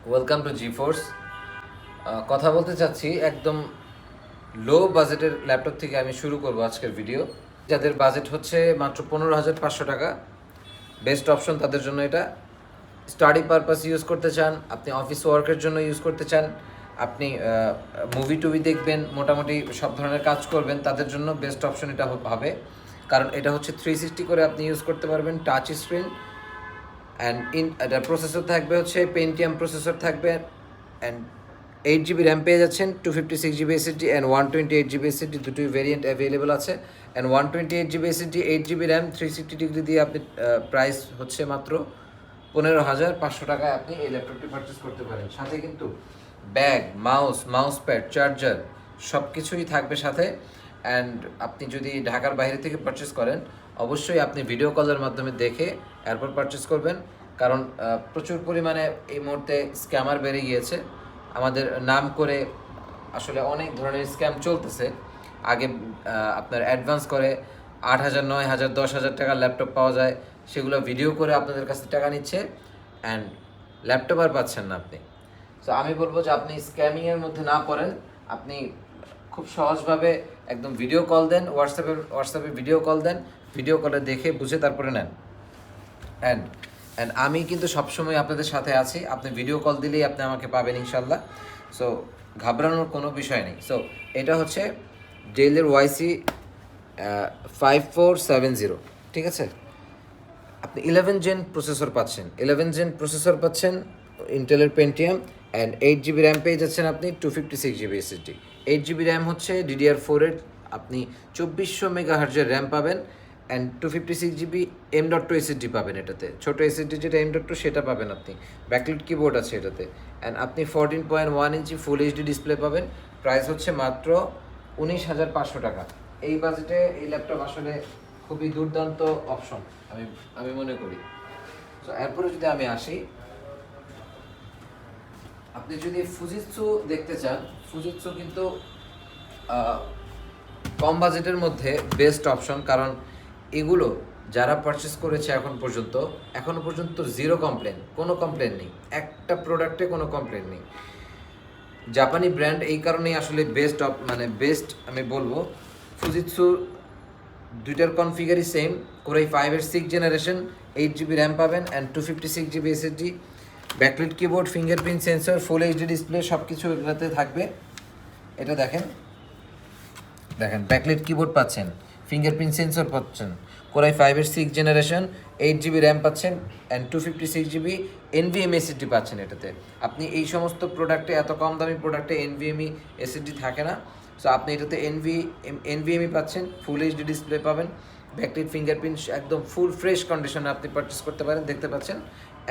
Welcome to G force. কথা বলতে চাচ্ছি একদম লো বাজেটের ল্যাপটপ থেকে আমি শুরু করব আজকের ভিডিও। যাদের বাজেট হচ্ছে মাত্র 15,500 টাকা, বেস্ট অপশন তাদের জন্য এটা। স্টাডি পারপাস ইউজ করতে চান, আপনি অফিস ওয়ার্কের জন্য ইউজ করতে চান, আপনি মুভি টুভি দেখবেন, মোটামুটি সব ধরনের কাজ করবেন, তাদের জন্য বেস্ট অপশন এটা হবে। কারণ এটা হচ্ছে 360 করে আপনি ইউজ করতে পারবেন, টাচ স্ক্রিন অ্যান্ড এটা প্রসেসর থাকবে হচ্ছে পেন্টিয়াম প্রসেসর থাকবে, অ্যান্ড 8 GB র্যাম পেয়ে যাচ্ছেন, 256 GB SSD and 128 GB SSD, দুটোই ভেরিয়েন্ট অ্যাভেলেবল আছে। And 128 GB SSD, 8 GB RAM, 360 degree দিয়ে আপনি প্রাইস হচ্ছে মাত্র 15,500 টাকায় আপনি এই ল্যাপটপটি পারচেস করতে পারেন। সাথে কিন্তু ব্যাগ, মাউস প্যাড, চার্জার সব কিছুই থাকবে সাথে। অ্যান্ড আপনি যদি ঢাকার বাইরে থেকে পারচেস করেন, অবশ্যই আপনি ভিডিও কলের মাধ্যমে দেখে এরপর পারচেস করবেন। কারণ প্রচুর পরিমাণে এই মুহূর্তে স্ক্যামার বেড়ে গিয়েছে। আমাদের নাম করে আসলে অনেক ধরনের স্ক্যাম চলতেছে। আগে আপনার অ্যাডভান্স করে 8,000, 9,000, 10,000 টাকার ল্যাপটপ পাওয়া যায়, সেগুলো ভিডিও করে আপনাদের কাছে টাকা নিচ্ছে অ্যান্ড ল্যাপটপ আর পাচ্ছেন না আপনি। সো আমি বলবো যে আপনি স্ক্যামিংয়ের মধ্যে না পড়েন, আপনি খুব সহজভাবে একদম ভিডিও কল দেন, হোয়াটসঅ্যাপে ভিডিও কল দেন, ভিডিও কলে দেখে বুঝে তারপরে নেন। অ্যান্ড অ্যান্ড আমি কিন্তু সবসময় আপনাদের সাথে আছি, আপনি ভিডিও কল দিলেই আপনি আমাকে পাবেন ইনশাল্লাহ। সো ঘাবড়ানোর কোনো বিষয় নেই। সো এটা হচ্ছে ডেলের ওয়াইসি 5470, ঠিক আছে। আপনি 11 জেন প্রসেসর পাচ্ছেন, 11 জেন প্রসেসর পাচ্ছেন, ইন্টেলের পেন্টিয়াম, অ্যান্ড 8 GB র্যাম পেয়ে যাচ্ছেন আপনি, 256 GB SSD। 8 GB র্যাম হচ্ছে DDR4-এর, আপনি 2400 MHz র্যাম পাবেন, অ্যান্ড 256 GB M.2 SSD পাবেন এটাতে। ছোটো SSD যেটা M.2 সেটা পাবেন আপনি। ব্যাকলিট কিবোর্ড আছে এটাতে, অ্যান্ড আপনি 14.1 ইঞ্চি ফুল এইচডি ডিসপ্লে পাবেন। প্রাইস হচ্ছে মাত্র 19,500 টাকা। এই বাজেটে এই ল্যাপটপ আসলে খুবই দুর্দান্ত অপশন আমি আমি মনে করি। তো এরপরে যদি আমি আসি, আপনি যদি ফুজিৎসু দেখতে চান, ফুজিৎসু কিন্তু কম বাজেটের মধ্যে বেস্ট অপশন। কারণ এগুলো যারা পারচেস করেছে এখনো পর্যন্ত জিরো কমপ্লেন, কোনো কমপ্লেন নেই, একটা প্রোডাক্টে কোনো কমপ্লেন নেই। জাপানি ব্র্যান্ড, এই কারণেই আসলে বেস্ট আমি বলবো। ফুজিৎসু দুইটার কনফিগারই সেম, কোরাই 5-এর 6th জেনারেশন, 8 GB র্যাম পাবেন, and 256 GB SSD, backlit keyboard, fingerprint sensor, full HD display সব কিছু এগুলোতে থাকবে। এটা দেখেন ব্যাকলিট কিবোর্ড পাচ্ছেন, ফিঙ্গারপ্রিন্ট সেন্সর পাচ্ছেন, কোরাই 5-এর 6th জেনারেশন, 8 GB র্যাম পাচ্ছেন, অ্যান্ড 256 GB NVMe SSD পাচ্ছেন এটাতে। আপনি এই সমস্ত প্রোডাক্টে, এত কম দামি প্রোডাক্টে NVMe SSD থাকে না। সো আপনি এটাতে NVMe পাচ্ছেন, ফুল এইচডি ডিসপ্লে পাবেন, ব্যাকলিট ফিঙ্গারপ্রিন্ট, একদম ফুল ফ্রেশ কন্ডিশনে আপনি পারচেস করতে পারেন। দেখতে পাচ্ছেন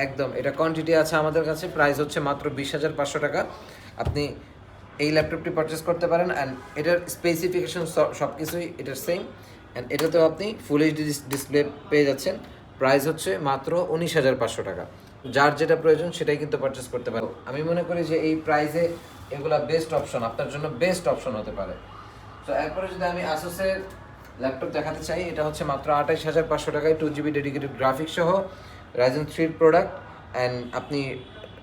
একদম, এটা কোয়ান্টিটি আছে আমাদের কাছে। প্রাইস হচ্ছে মাত্র 20,500 টাকা। আপনি এই ল্যাপটপটি পারচেস করতে পারেন, অ্যান্ড এটার স্পেসিফিকেশন সব কিছুই এটার সেম। অ্যান্ড এটাতেও আপনি ফুল এইচডি ডিসপ্লে পেয়ে যাচ্ছেন। প্রাইস হচ্ছে মাত্র 19,500 টাকা। যার যেটা প্রয়োজন সেটাই কিন্তু পারচেস করতে পারো। আমি মনে করি যে এই প্রাইসে এগুলা বেস্ট অপশন, আপনার জন্য বেস্ট অপশন হতে পারে। তো এরপরে যদি আমি আসুসের ল্যাপটপ দেখাতে চাই, এটা হচ্ছে মাত্র 28,500 টাকায়, 2 GB ডেডিকেটেড গ্রাফিক্স সহ, রাইজেন 3 প্রোডাক্ট। অ্যান্ড আপনি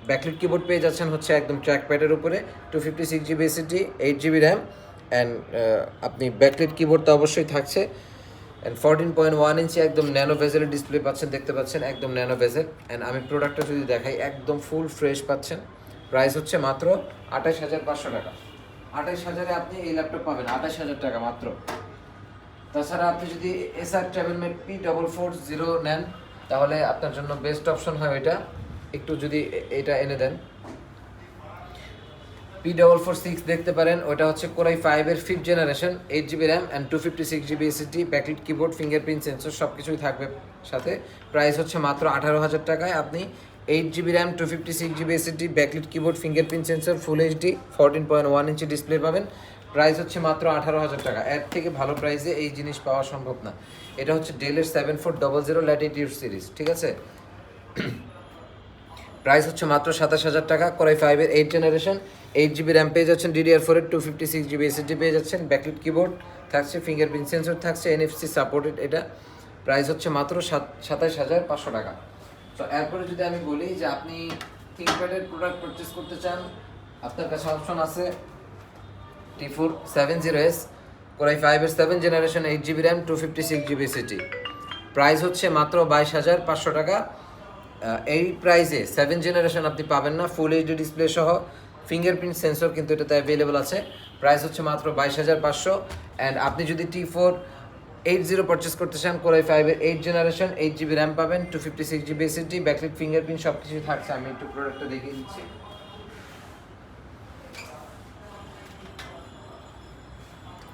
ব্যাকলিট কিবোর্ড পেয়ে যাচ্ছেন হচ্ছে একদম ট্র্যাক প্যাডের উপরে, 256 GB SSD, 8 GB RAM, and আপনি ব্যাকলিট কিবোর্ড তো অবশ্যই থাকছে, অ্যান্ড 14.1 ইঞ্চি একদম ন্যানো ভেজেলের ডিসপ্লে পাচ্ছেন, দেখতে পাচ্ছেন একদম ন্যানো ভেজেল। অ্যান্ড আমি প্রোডাক্টটা যদি দেখাই, একদম ফুল ফ্রেশ পাচ্ছেন। প্রাইস হচ্ছে মাত্র 28,500 টাকা। 28,000-এ আপনি এই ল্যাপটপ পাবেন, 28,000 টাকা মাত্র। তাছাড়া আপনি যদি এসআর ট্রাভেলমেট P440 নেন, তাহলে আপনার জন্য বেস্ট অপশন হয় ওইটা। একটু যদি এটা এনে দেন, P446 দেখতে পারেন, ওটা হচ্ছে কোরাই 5-এর 5th generation, 8 GB RAM, and 256 GB SSD, backlit keyboard, fingerprint sensor সব কিছুই থাকবে সাথে। প্রাইস হচ্ছে মাত্র 18,000 টাকায় আপনি 8 GB RAM, 256 GB SSD, backlit keyboard, fingerprint sensor, full HD, 14.1 inch display পাবেন। প্রাইস হচ্ছে মাত্র 18,000 টাকা। এর থেকে ভালো প্রাইসে এই জিনিস পাওয়া সম্ভব না। এটা হচ্ছে ডেলের 7400 ল্যাটিটিউড সিরিজ, ঠিক আছে। প্রাইস হচ্ছে মাত্র 27,000 টাকা। কোরাই 5-এর 8th জেনারেশন, 8 GB র্যাম পেয়ে যাচ্ছেন, DDR4-এর 256 GB SSD পেয়ে যাচ্ছেন, ব্যাকলিট কিবোর্ড থাকছে, ফিঙ্গারপ্রিন্ট সেন্সর থাকছে, NFC সাপোর্টেড এটা। প্রাইস হচ্ছে মাত্র 27,500 টাকা। তো এরপরে যদি আমি বলি যে আপনি থিংকপ্যাডের প্রোডাক্ট পারচেস করতে চান, আপনার কাছে অপশন আছে T4 70S Core i5 এর 7 generation 8GB RAM 256GB city. Price হচ্ছে মাত্র 22,500 টাকা। এই প্রাইসে 7 জেনারেশন আপনি পাবেন না, ফুল এইচডি ডিসপ্লে সহ ফিঙ্গারপ্রিন্ট সেন্সর কিন্তু এটাতে অ্যাভেলেবল আছে। প্রাইস হচ্ছে মাত্র 22,500। অ্যান্ড আপনি যদি T4 80 পারচেস করতে চান, Core i5 এর 8 জেনারেশন 8GB RAM পাবেন, 256GB সিটি, ব্যাকলাইট ফিঙ্গারপ্রিন্ট সব কিছুই থাকছে। আমি একটু প্রোডাক্টটা দেখিয়ে দিচ্ছি।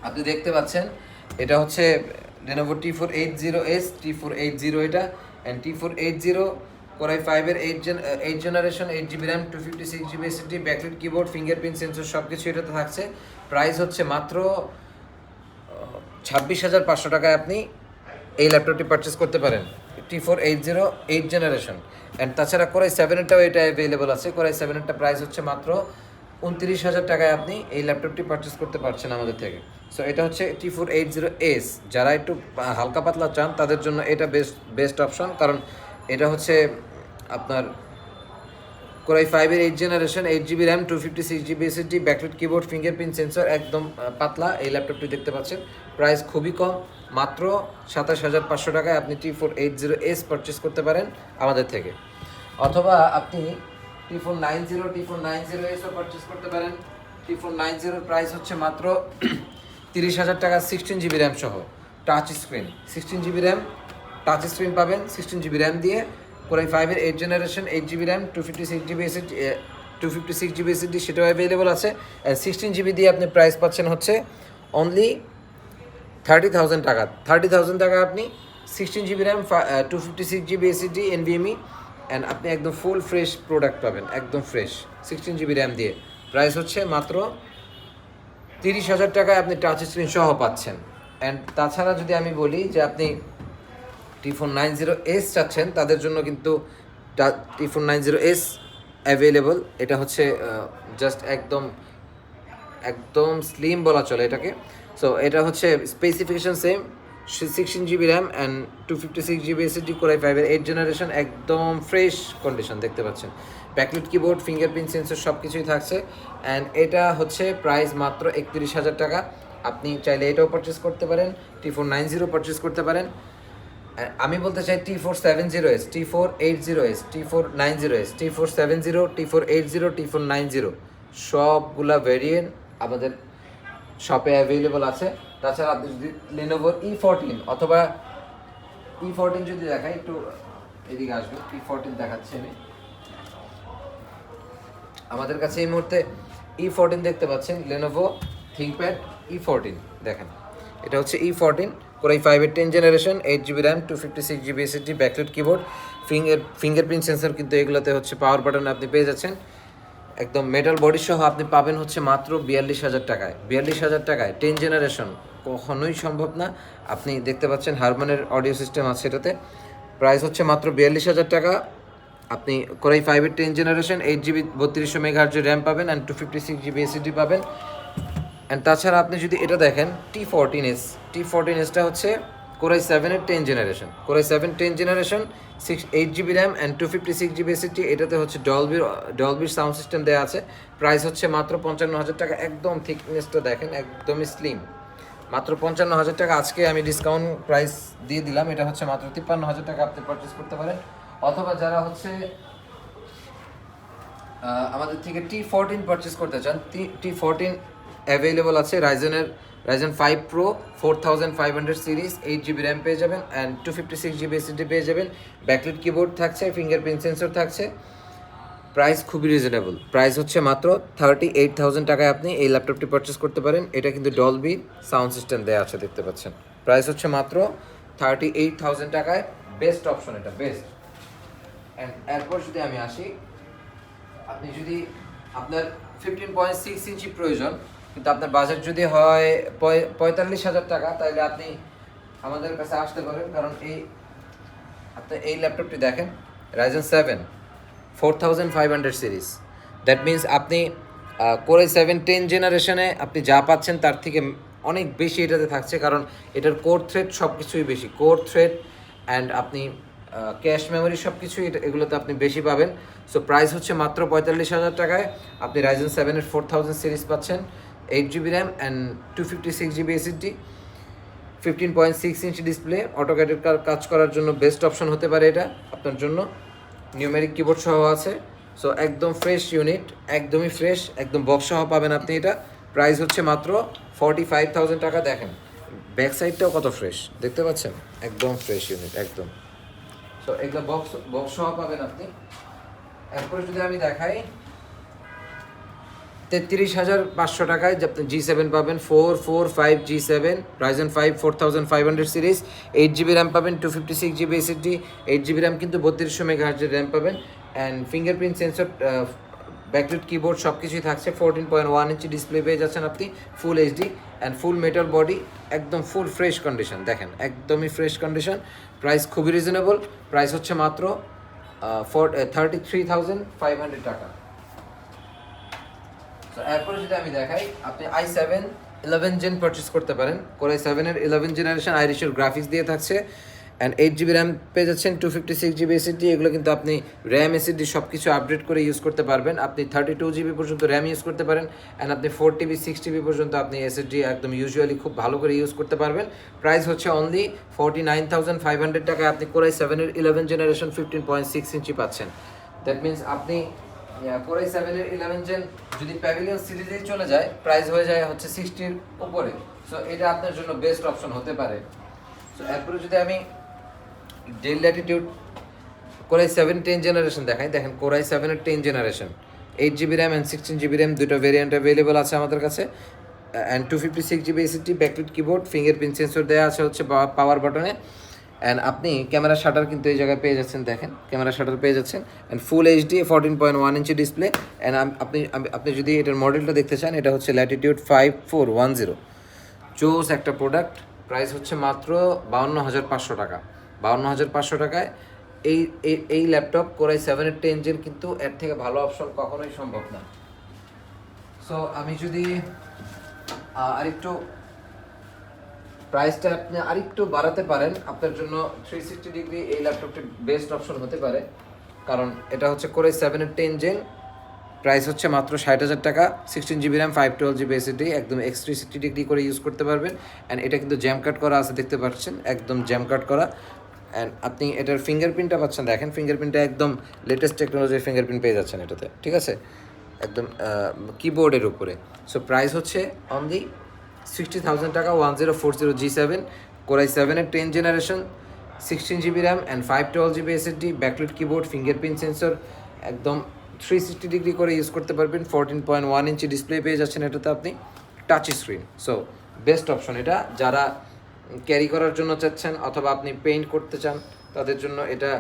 আপনি দেখতে পাচ্ছেন এটা হচ্ছে Lenovo T4 80S, T4 80 এটা, অ্যান্ড T4 80 Core i5 এর 8 generation 8GB RAM 256GB city, backlight keyboard, fingerprint sensor সব কিছু এটাতে থাকছে। প্রাইস হচ্ছে মাত্র 26,500 টাকায় আপনি এই ল্যাপটপটি পারচেস করতে পারেন, T4 80 8 জেনারেশন। অ্যান্ড তাছাড়া Core i7 এরটাও এটা অ্যাভেলেবল আছে। Core i7 এরটা প্রাইস হচ্ছে মাত্র 29,000 টাকায় আপনি এই ল্যাপটপটি পারচেস করতে পারছেন আমাদের থেকে। সো এটা হচ্ছে T4 80S। যারা একটু হালকা পাতলা চান তাদের জন্য এটা বেস্ট অপশন, কারণ এটা হচ্ছে আপনার Core i5 এর 8 generation 8GB RAM 256GB SSD, backlight keyboard, fingerprint sensor, একদম পাতলা এই ল্যাপটপটি দেখতে পাচ্ছেন। প্রাইস খুবই কম, মাত্র 27,500 টাকায় আপনি T4 80S পারচেস করতে পারেন আমাদের থেকে। অথবা আপনি T4 90Sও পারচেস করতে পারেন। T4 90 প্রাইস হচ্ছে মাত্র 30,000 টাকা, 16GB RAM সহ, touch screen, 16GB RAM touch screen পাবেন 16GB RAM দিয়ে। Core i5 এর 8 generation 8GB RAM 256GB SSD 256GB SSD সেটাও অ্যাভেলেবল আছে। অ্যান্ড 16GB দিয়ে আপনি প্রাইস পাচ্ছেন হচ্ছে অনলি 30,000 টাকা। 30,000 টাকা আপনি 16GB RAM 256GB SSD NVMe, and আপনি একদম ফুল ফ্রেশ প্রোডাক্ট পাবেন, একদম ফ্রেশ 16GB RAM দিয়ে। প্রাইস হচ্ছে মাত্র 30,000 টাকায় আপনি টাচ স্ক্রিন সহ পাচ্ছেন। অ্যান্ড তাছাড়া যদি আমি বলি যে আপনি T4 90S চাচ্ছেন, তাদের জন্য কিন্তু T4 90S অ্যাভেলেবল। এটা হচ্ছে জাস্ট একদম স্লিম বলা চলে এটাকে। সো এটা হচ্ছে specification same, 16GB RAM and 256GB SSD, Core i5 এর 8 জেনারেশন, একদম ফ্রেশ কন্ডিশন দেখতে পাচ্ছেন। ব্যাকলাইট কিবোর্ড, ফিঙ্গারপ্রিন্ট সেন্সর সব কিছুই থাকছে। অ্যান্ড এটা হচ্ছে প্রাইস মাত্র 31,000 টাকা। আপনি চাইলে এটাও পারচেস করতে পারেন, T4 90 পারচেস করতে পারেন। আমি বলতে চাই T4 70S, T4 80S, T4 90S, T4 70, T4 80, T4 90 সবগুলা ভেরিয়েন্ট আমাদের শপে অ্যাভেলেবল আছে। তাছাড়া আপনি যদি Lenovo E14 অথবা E14 যদি দেখাই, একটু এদিকে আসবে, E14 দেখাচ্ছি আমি। আমাদের কাছে এই মুহূর্তে E14 দেখতে পাচ্ছেন, Lenovo ThinkPad E14 দেখেন, এটা হচ্ছে E14 Core i5 এর 10 generation 8GB RAM 256GB SSD, backlight keyboard, fingerprint sensor কিন্তু এগুলোতে হচ্ছে পাওয়ার বাটন আপনি পেয়ে যাচ্ছেন। একদম মেটাল বডি সহ আপনি পাবেন হচ্ছে মাত্র 42,000 টাকায়। 42,000 টাকায় 10 জেনারেশন কখনোই সম্ভব না। আপনি দেখতে পাচ্ছেন হারমানের অডিও সিস্টেম আছে এটাতে। প্রাইস হচ্ছে মাত্র 42,000 টাকা। আপনি Core i5 এর 10 জেনারেশন 8GB 3200 MHz RAM পাবেন অ্যান্ড 256GB SSD পাবেন। অ্যান্ড তাছাড়া আপনি যদি এটা দেখেন T14Sটা হচ্ছে Core i7 এর 10 generation, Core i7 10 generation 8GB RAM and 256GB SSD, এটাতে হচ্ছে ডলবির সাউন্ড সিস্টেম দেওয়া আছে। প্রাইস হচ্ছে মাত্র 55,000 টাকা। একদম থিকনেসটা দেখেন, একদমই স্লিম, মাত্র 55,000 টাকা। আজকে আমি ডিসকাউন্ট প্রাইস দিয়ে দিলাম, এটা হচ্ছে মাত্র 53,000 টাকা আপনি পারচেস করতে পারেন। অথবা যারা হচ্ছে আমাদের থেকে T14 পারচেস করতে চান, T14 অ্যাভেলেবল আছে। Ryzen 5 Pro 4500 series 8GB RAM পেয়ে যাবেন অ্যান্ড 256GB SSD পেয়ে যাবেন, ব্যাকলাইট কিবোর্ড থাকছে, ফিঙ্গারপ্রিন্ট সেন্সর থাকছে। প্রাইস খুবই রিজনেবল, প্রাইস হচ্ছে মাত্র 38,000 টাকায় আপনি এই ল্যাপটপটি পারচেস করতে পারেন। এটা কিন্তু ডলবি সাউন্ড সিস্টেম দেওয়া আছে দেখতে পাচ্ছেন। প্রাইস হচ্ছে মাত্র 38,000 টাকায়, বেস্ট অপশন, এটা বেস্ট। অ্যান্ড এরপর যদি আমি আসি, আপনি যদি আপনার 15.6 ইঞ্চি প্রয়োজন কিন্তু আপনার বাজেট যদি হয় 45,000 টাকা, তাহলে আপনি আমাদের কাছে আসতে পারেন। কারণ আপনি এই ল্যাপটপটি দেখেন, Ryzen 7 4500 সিরিজ, দ্যাট মিনস আপনি Core i7 10 জেনারেশনে আপনি যা পাচ্ছেন তার থেকে অনেক বেশি এটাতে থাকছে, কারণ এটার কোর থ্রেড সব কিছুই বেশি, কোর থ্রেড। অ্যান্ড আপনি ক্যাশ মেমোরি সব কিছু এগুলোতে আপনি বেশি পাবেন। সো প্রাইস হচ্ছে মাত্র 45,000 টাকায় আপনি Ryzen 7-এর 4000 সিরিজ পাচ্ছেন, 8 GB RAM and 256 GB SSD, 15.6 inch display, অটোক্যাডের কাজ করার জন্য বেস্ট অপশন হতে পারে এটা আপনার জন্য। নিউমেরিক কিবোর্ড সহ আছে। সো একদম ফ্রেশ ইউনিট, একদমই ফ্রেশ, একদম বক্স সহ পাবেন আপনি এটা। প্রাইস হচ্ছে মাত্র 45,000 টাকা। দেখেন ব্যাক সাইডটাও কত ফ্রেশ, দেখতে পাচ্ছেন, একদম ফ্রেশ ইউনিট একদম। সো এগুলো বক্স সহ পাবেন আপনি। এরপরে যদি আমি দেখাই 33,500 টাকায় আপনি G7 পাবেন, 445 G7 Ryzen 5 4500 series, 8 GB RAM পাবেন, 256 GB SSD, 8 GB র্যাম কিন্তু 3200 মেগাহার্জের র্যাম পাবেন and fingerprint sensor, backlit keyboard সব কিছুই থাকছে। 14.1 ইঞ্চি ডিসপ্লে পেয়ে যাচ্ছেন আপনি, full HD and full metal body, একদম ফুল ফ্রেশ কন্ডিশন। দেখেন একদমই ফ্রেশ কন্ডিশন। প্রাইস খুবই রিজনেবল, প্রাইস হচ্ছে মাত্র 33,500 টাকা। তো এরপরে যদি আমি দেখাই আপনি i7 11 জেন পারচেস করতে পারেন। Core i7 এর 11 জেনারেশন আইরিশের গ্রাফিক্স দিয়ে থাকছে অ্যান্ড 8 GB র্যাম পেয়ে যাচ্ছেন, 256 GB SSD। এগুলো কিন্তু আপনি র্যাম এসএসডি সব কিছু আপডেট করে ইউজ করতে পারবেন। আপনি 32 GB পর্যন্ত র্যাম ইউজ করতে পারেন অ্যান্ড আপনি 4 TB 6 TB পর্যন্ত আপনি এসএসডি একদম ইউজুয়ালি খুব ভালো করে ইউজ করতে পারবেন। প্রাইস হচ্ছে অনলি 49,500 টাকায় আপনি Core i7 এর 11 জেনারেশন 15.6 ইঞ্চি পাচ্ছেন। দ্যাট মিনস আপনি Core i7 এর 11 জেন যদি প্যাভিলিয়ন সিরিজে চলে যায় প্রাইস হয়ে যায় হচ্ছে 60-র উপরে। সো এটা আপনার জন্য বেস্ট অপশন হতে পারে। সো এরপরে যদি আমি del Latitude Core i7 10 generation দেখাই, দেখেন Core i7 এর 10 generation, 8 GB RAM and 16 GB RAM, দুটো ভেরিয়েন্ট অ্যাভেলেবল আছে আমাদের কাছে and 256 GB SSD, backlit keyboard, fingerprint sensor দেওয়া আছে হচ্ছে পাওয়ার বাটনে অ্যান্ড আপনি ক্যামেরা শাটার কিন্তু এই জায়গায় পেয়ে যাচ্ছেন। দেখেন ক্যামেরা শাটার পেয়ে যাচ্ছেন and full HD 14.1 inch display and আপনি যদি এটার মডেলটা দেখতে চান, এটা হচ্ছে ল্যাটিটিউড 5410। জোস একটা প্রোডাক্ট। প্রাইস হচ্ছে মাত্র 52,500 টাকা। 52,500 টাকায় এই এই ল্যাপটপ Core i7 এর 10 জেন, কিন্তু এর থেকে ভালো অপশন কখনোই সম্ভব না। সো আমি যদি আরেকটু প্রাইসটা আপনি আরেকটু বাড়াতে পারেন, আপনার জন্য 360 ডিগ্রি এই ল্যাপটপটি বেস্ট অপশন হতে পারে, কারণ এটা হচ্ছে Core i7 এর 10 জেন। প্রাইস হচ্ছে মাত্র 60,000 টাকা, 16 GB র্যাম, 512 GB SSD, একদম X360 ডিগ্রি করে ইউজ করতে পারবেন অ্যান্ড এটা কিন্তু জ্যাম কাট করা আছে, দেখতে পাচ্ছেন একদম জ্যাম কাট করা অ্যান্ড আপনি এটার ফিঙ্গারপ্রিন্টটা পাচ্ছেন। দেখেন ফিঙ্গারপ্রিন্টটা একদম লেটেস্ট টেকনোলজির ফিঙ্গারপ্রিন্ট পেয়ে যাচ্ছেন এটাতে, ঠিক আছে, একদম কিবোর্ডের উপরে। সো প্রাইস হচ্ছে অনলি 60,000 টাকা, 1040 G7 Core i7 এর 10 generation, 16 GB RAM and 512 GB SSD, backlit keyboard, fingerprint sensor, একদম 360 ডিগ্রি করে ইউজ করতে পারবেন। 14.1 ইঞ্চি ডিসপ্লে পেয়ে যাচ্ছেন এটাতে আপনি, touch screen. So best option এটা, যারা ক্যারি করার জন্য চাচ্ছেন অথবা আপনি পেইন্ট করতে চান তাদের জন্য এটা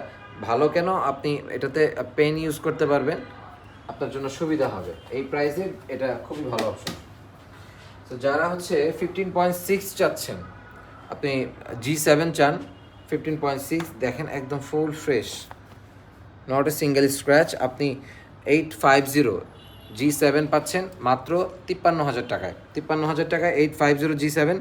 ভালো। কেন আপনি এটাতে পেন ইউজ করতে পারবেন, আপনার জন্য সুবিধা হবে। এই প্রাইসে এটা খুবই ভালো অপশন। তো যারা হচ্ছে 15.6 চাচ্ছেন, আপনি G7 চান 15.6, দেখেন একদম full fresh, not a single scratch. আপনি 850 G7 পাচ্ছেন মাত্র 53,000 টাকায়। 53,000 টাকায় 850 G7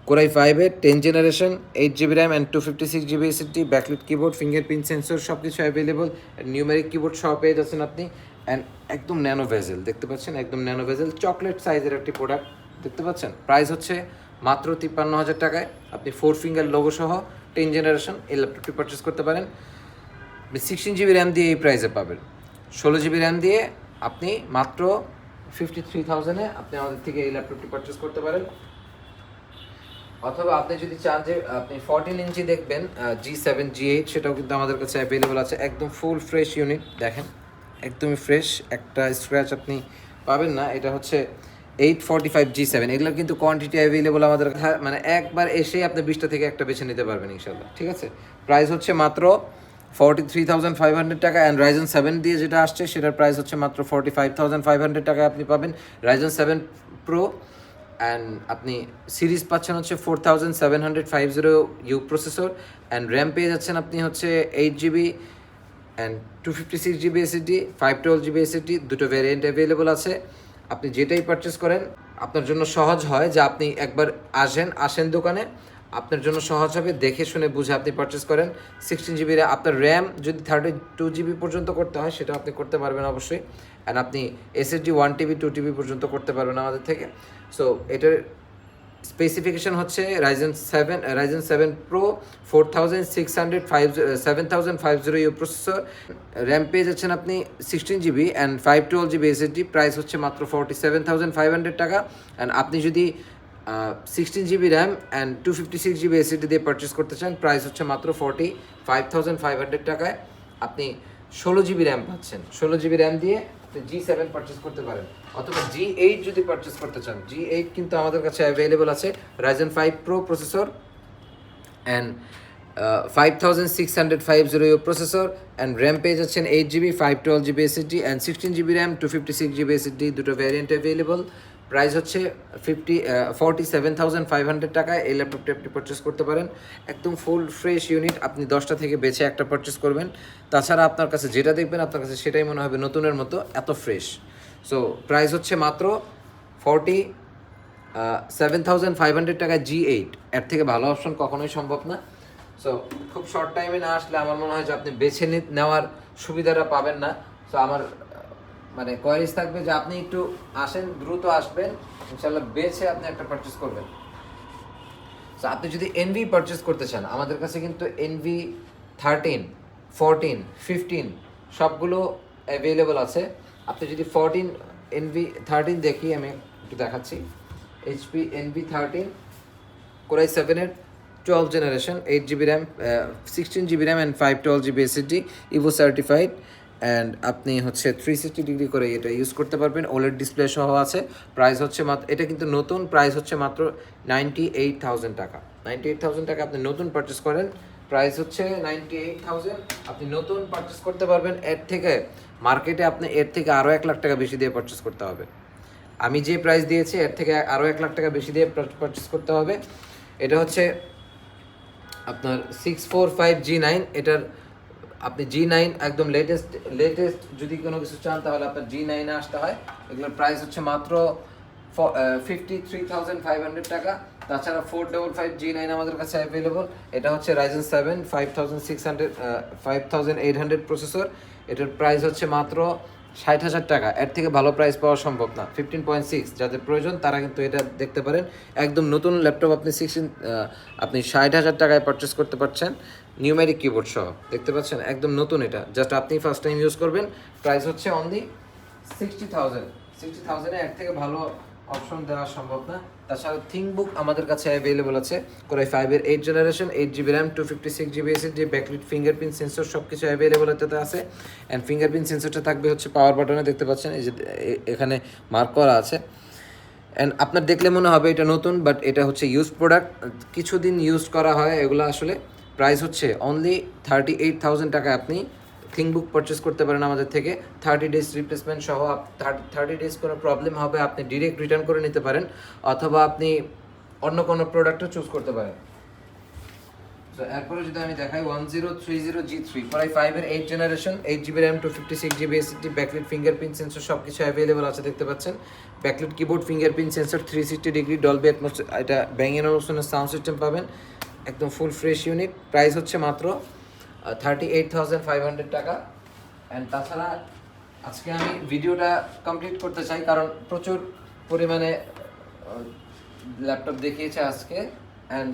Core i5 এর 10 generation, 8 GB RAM and 256 GB SSD, backlit keyboard, fingerprint sensor সব কিছু অ্যাভেলেবল, নিউমেরিক কিবোর্ড সহ পেয়ে যাচ্ছেন আপনি অ্যান্ড একদম ন্যানো ভেজেল, দেখতে পাচ্ছেন একদম ন্যানো ভেজেল, চকলেট সাইজের একটি প্রোডাক্ট, দেখতে পাচ্ছেন। প্রাইস হচ্ছে মাত্র 53,000 টাকায় আপনি 4 ফিঙ্গার লোগো সহ 10 জেনারেশন এই ল্যাপটপটি পারচেস করতে পারেন। আপনি 16 GB র্যাম দিয়ে এই প্রাইসে পাবেন। 16 GB র্যাম দিয়ে আপনি মাত্র 53,000-এ আপনি আমাদের থেকে এই ল্যাপটপটি পারচেস করতে পারেন। অথবা আপনি যদি চান যে আপনি 14 ইঞ্চি দেখবেন G7 G8, সেটাও কিন্তু আমাদের কাছে অ্যাভেলেবল আছে। একদম ফুল ফ্রেশ ইউনিট, দেখেন একদমই ফ্রেশ, একটা স্ক্র্যাচ আপনি পাবেন না। এটা হচ্ছে 845 G7, এগুলোর কিন্তু কোয়ান্টিটি অ্যাভেলেবল আমাদের কাছে, মানে একবার এসেই আপনি 20টা থেকে একটা বেছে নিতে পারবেন ইনশাল্লাহ, ঠিক আছে। প্রাইস হচ্ছে মাত্র 43,500 টাকা অ্যান্ড Ryzen 7 দিয়ে যেটা আসছে সেটার প্রাইস হচ্ছে মাত্র 45,500 টাকায় আপনি পাবেন Ryzen 7 Pro অ্যান্ড আপনি সিরিজ পাচ্ছেন হচ্ছে 4750U প্রসেসর অ্যান্ড র্যাম পেয়ে যাচ্ছেন আপনি হচ্ছে 8 GB and 256 GB SSD, 512 GB SSD, দুটো ভ্যারিয়েন্ট অ্যাভেলেবল আছে। আপনি যেটাই পারচেস করেন আপনার জন্য সহজ হয় যে আপনি একবার আসেন দোকানে, আপনার জন্য সহজ হবে, দেখে শুনে বুঝে আপনি পারচেস করেন। 16 GB আপনার র্যাম যদি 32 GB পর্যন্ত করতে হয় সেটা আপনি করতে পারবেন অবশ্যই। অ্যান্ড আপনি SSD 1 TB 2 TB পর্যন্ত করতে পারবেন আমাদের থেকে। সো এটার স্পেসিফিকেশন হচ্ছে Ryzen 7 Pro 7500U processor, RAM পেয়ে যাচ্ছেন আপনি 16 GB and 512 GB SSD। Price হচ্ছে মাত্র 47,500 টাকা। অ্যান্ড আপনি যদি 16 GB RAM and 256 GB SSD দিয়ে পারচেস করতে চান, প্রাইস হচ্ছে মাত্র 45,500 টাকায়। আপনি 16 GB র্যাম পাচ্ছেন, 16 GB র্যাম দিয়ে আপনি G7 পারচেস করতে পারেন, অথবা G8 যদি পারচেস করতে চান, G8 কিন্তু আমাদের কাছে অ্যাভেলেবল আছে। Ryzen 5 Pro processor and 5650U processor and RAM পেয়ে যাচ্ছেন 8 GB 512 GB SSD and 16 GB RAM 256 GB SSD, দুটো ভ্যারিয়েন্ট অ্যাভেলেবল। প্রাইস হচ্ছে 47,500 টাকায় এই ল্যাপটপটি আপনি পারচেস করতে পারেন। একদম ফুল ফ্রেশ ইউনিট, আপনি 10টা থেকে বেছে একটা পারচেস করবেন। তাছাড়া আপনার কাছে যেটা দেখবেন আপনার কাছে সেটাই মনে হবে নতুনের মতো, এত ফ্রেশ। সো প্রাইস হচ্ছে মাত্র 47,500 টাকায় G8। এর থেকে ভালো অপশন কখনোই সম্ভব না। সো খুব শর্ট টাইমে না আসলে আমার মনে হয় যে আপনি বেছে নেওয়ার সুবিধাটা পাবেন না। সো আমার মানে কোয়ারিজ থাকবে যে আপনি একটু আসেন, দ্রুত আসবেন, ইনশাল্লাহ বেছে আপনি একটা পারচেস করবেন। সো আপনি যদি NV পারচেস করতে চান, আমাদের কাছে কিন্তু NV 13, 14, 15 সবগুলো অ্যাভেলেবল আছে। আপনি যদি 14 NV 13 দেখি, আমি একটু দেখাচ্ছি। HP NV 13 Core i7 12 generation, 8 GB RAM, 16 GB RAM and 512 GB SSD, Ivo certified. And আপনি হচ্ছে 360 ডিগ্রি করে এটা ইউজ করতে পারবেন, OLED ডিসপ্লে সহ আছে। প্রাইস হচ্ছে মাত্র, এটা কিন্তু নতুন, প্রাইস হচ্ছে মাত্র 98,000 টাকা। 98,000 টাকা আপনি নতুন পারচেস করেন, প্রাইস হচ্ছে 98,000, আপনি নতুন পারচেস করতে পারবেন। এর থেকে মার্কেটে আপনি এর থেকে আরও 1 লাখ টাকা বেশি দিয়ে পারচেস করতে হবে। আমি যে প্রাইস দিয়েছি এর থেকে আরও 1 লাখ টাকা বেশি দিয়ে পারচেস করতে হবে। এটা হচ্ছে আপনার 645G9, এটার আপনি G9 একদম লেটেস্ট যদি কোনো কিছু চান তাহলে আপনার G9 আসতে হয়। এগুলোর প্রাইস হচ্ছে মাত্র 53,500 টাকা। তাছাড়া 455G9 আমাদের কাছে অ্যাভেলেবল। এটা হচ্ছে Ryzen 7 5800 প্রসেসর, এটার প্রাইস হচ্ছে মাত্র 60,000 টাকা। এর থেকে ভালো প্রাইস পাওয়া সম্ভব না। 15.6 যাদের প্রয়োজন তারা কিন্তু এটা দেখতে পারেন। একদম নতুন ল্যাপটপ আপনি 60,000 টাকায় পারচেস করতে পারছেন, নিউমেরিক কিবোর্ড সহ, দেখতে পাচ্ছেন একদম নতুন। এটা জাস্ট আপনি ফার্স্ট টাইম ইউজ করবেন। প্রাইস হচ্ছে অনলি 60,000 এর থেকে ভালো অপশন দেওয়া সম্ভব না। তাছাড়া থিংকবুক আমাদের কাছে অ্যাভেলেবল আছে। Core i5 8 generation, 8 GB RAM, 256 GB SSD, backlit fingerprint sensor সব কিছু অ্যাভেলেবল এটাতে আছে। অ্যান্ড ফিঙ্গারপ্রিন্ট সেন্সরটা থাকবে হচ্ছে পাওয়ার বাটনে, দেখতে পাচ্ছেন এই যে এখানে মার্ক করা আছে। অ্যান্ড আপনার দেখলে মনে হবে এটা নতুন, বাট এটা হচ্ছে ইউজ প্রোডাক্ট, কিছুদিন ইউজ করা হয় এগুলো আসলে। প্রাইস হচ্ছে অনলি 38,000 টাকা আপনি থিংকবুক পারচেস করতে পারেন আমাদের থেকে। 30 ডেজ রিপ্লেসমেন্ট সহ। 30 ডেজ কোনো প্রবলেম হবে আপনি ডিরেক্ট রিটার্ন করে নিতে পারেন, অথবা আপনি অন্য কোনো প্রোডাক্টও চুজ করতে পারেন। তো এরপরে যদি আমি দেখাই 1030G3 Core i5 8 generation, 8 GB RAM, 256 GB SSD, backlit fingerprint sensor সব কিছু অ্যাভেলেবল আছে, দেখতে পাচ্ছেন। Backlit keyboard, fingerprint sensor, 360 degree Dolby atoms, এটা Bang & Olufsen সাউন্ড সিস্টেম পাবেন। একদম ফুল ফ্রেশ ইউনিট। প্রাইস হচ্ছে মাত্র 38,500 টাকা। অ্যান্ড তাছাড়া আজকে আমি ভিডিওটা কমপ্লিট করতে চাই কারণ প্রচুর পরিমাণে ল্যাপটপ দেখিয়েছে আজকে, অ্যান্ড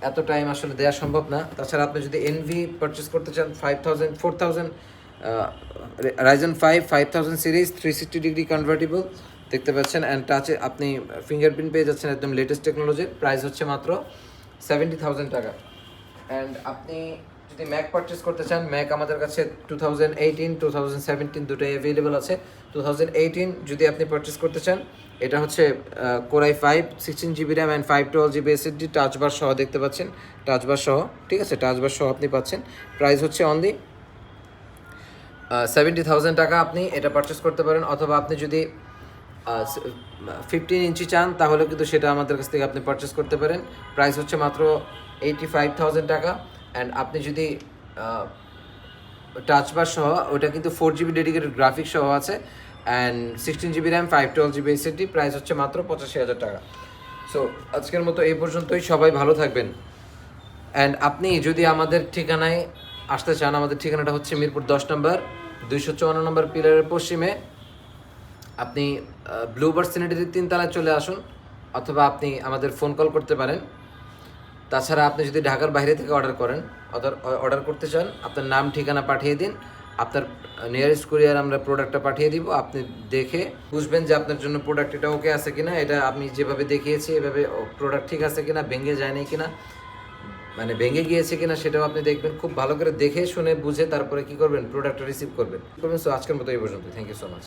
এত টাইম আসলে দেওয়া সম্ভব না। তাছাড়া আপনি যদি NV পারচেস করতে চান 4000 Ryzen 5 5000 সিরিজ, 360 ডিগ্রি কনভার্টেবল, দেখতে পাচ্ছেন। অ্যান্ড টাচে আপনি ফিঙ্গারপ্রিন্ট পেয়ে যাচ্ছেন একদম লেটেস্ট টেকনোলজির। প্রাইস হচ্ছে মাত্র 70,000 টাকা। অ্যান্ড আপনি যদি ম্যাক পারচেস করতে চান, ম্যাক আমাদের কাছে 2018 2017 দুটোই অ্যাভেলেবল আছে। 2018 যদি আপনি পারচেস করতে চান, এটা হচ্ছে Core i5 16 GB RAM and 512 GB SSD, touch বার সহ, দেখতে পাচ্ছেন টাচ বার সহ, ঠিক আছে, টাচ বার সহ আপনি পাচ্ছেন। প্রাইস হচ্ছে অনলি 70,000 টাকা। আপনি এটা পারচেস করতে পারেন, অথবা আপনি যদি 15 ইঞ্চি চান তাহলে কিন্তু সেটা আমাদের কাছ থেকে আপনি পারচেস করতে পারেন। প্রাইস হচ্ছে মাত্র 85,000 টাকা। অ্যান্ড আপনি যদি টাচ বার সহ, ওটা কিন্তু 4 GB ডেডিকেটেড গ্রাফিক্স সহ আছে, and 16 GB RAM, 512 GB SSD, price হচ্ছে মাত্র 85,000 টাকা। সো আজকের মতো এই পর্যন্তই। সবাই ভালো থাকবেন। অ্যান্ড আপনি যদি আমাদের ঠিকানায় আসতে চান, আমাদের ঠিকানাটা হচ্ছে মিরপুর 10 নম্বর 254 নম্বর পিলারের পশ্চিমে। আপনি ব্লুবার্ড সিনেটারির 3 তলায় চলে আসুন, অথবা আপনি আমাদের ফোন কল করতে পারেন। তাছাড়া আপনি যদি ঢাকার বাইরে থেকে অর্ডার করতে চান, আপনার নাম ঠিকানা পাঠিয়ে দিন, আপনার নিয়ারেস্ট কুরিয়ার আমরা প্রোডাক্টটা পাঠিয়ে দিব। আপনি দেখে বুঝবেন যে আপনার জন্য প্রোডাক্ট এটা ওকে আছে কিনা, এটা আমি যেভাবে দেখিয়েছি এভাবে প্রোডাক্ট ঠিক আছে কিনা, ভেঙে যায়নি কিনা, মানে ভেঙে গিয়েছে কিনা সেটাও আপনি দেখবেন। খুব ভালো করে দেখে শুনে বুঝে তারপরে কি করবেন, প্রোডাক্টটা রিসিভ করবেন। সো আজকের মতো এই পর্যন্ত। Thank you so much.